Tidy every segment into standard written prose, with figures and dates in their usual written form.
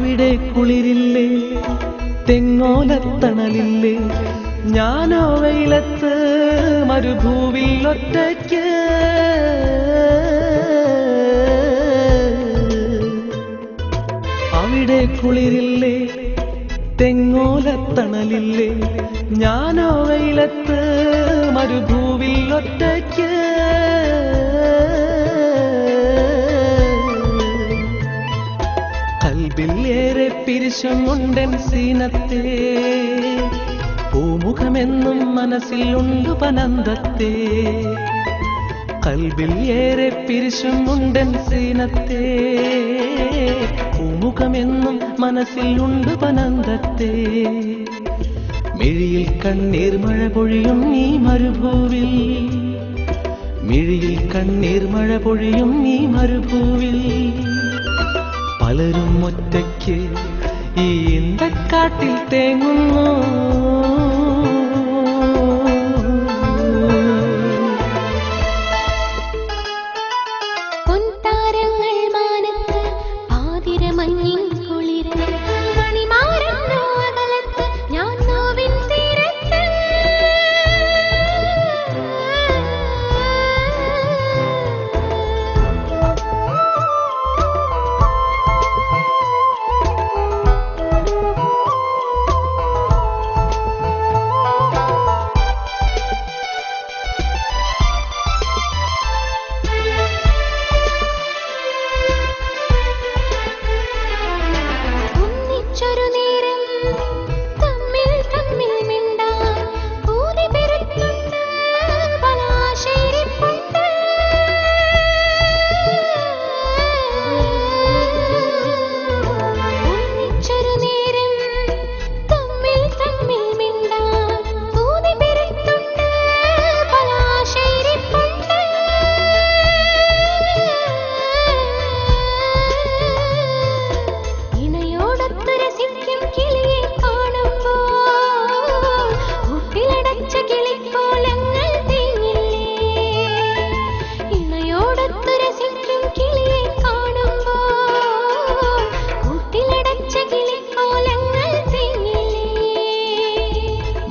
അവിടെ കുളിരില്ലേ, തെങ്ങോലത്തണലില്ലേ, ഞാനോ വെയിലത്ത് മരുഭൂവിൽ ഒറ്റയ്ക്ക്. അവിടെ കുളിരില്ലേ, തെങ്ങോലത്തണലില്ലേ, ഞാനോ വെയിലത്ത് മരുഭൂവിൽ ഒറ്റയ്ക്ക്. കൽബിൽ ഏറെ പിരിശം കൊണ്ടെൻ സീനത്തെ, പൂമുഖമെന്നും മനസ്സിൽ ഉണ്ടു പനന്തത്തെ. കൽബിൽ ഏറെ പിരിശം കൊണ്ടെൻ സീനത്തെ, പൂമുഖമെന്നും മനസ്സിൽ ഉണ്ടു പനന്തത്തെ. മിഴിയിൽ കണ്ണീർ മഴ പൊഴിയും ഈ മരുഭൂവിൽ, മിഴിയിൽ കണ്ണീർ മഴ പൊഴിയും ഈ മരുഭൂവിൽ. പലരും ഒറ്റയ്ക്ക് ഈ ഇന്തക്കാട്ടിൽ തേങ്ങുന്നു.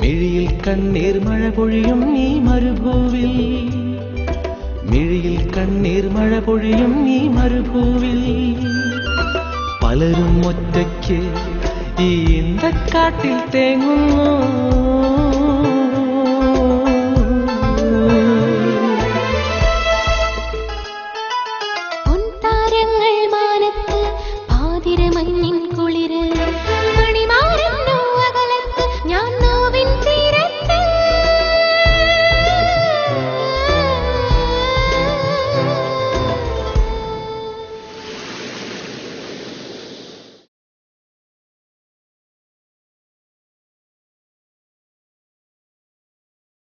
മിഴിയിൽ കണ്ണീർ മഴ പൊഴിയും ഈ മരുഭൂവിൽ, മിഴിയിൽ കണ്ണീർ മഴ പൊഴിയും ഈ മരുഭൂവിൽ. പലരും ഒറ്റയ്ക്ക് ഈ ഇന്തക്കാട്ടിൽ തേങ്ങുന്നു. പൊൻതാരങ്ങൾ മാനത്ത് പാതിരമഞ്ഞിൻ കുളിര്.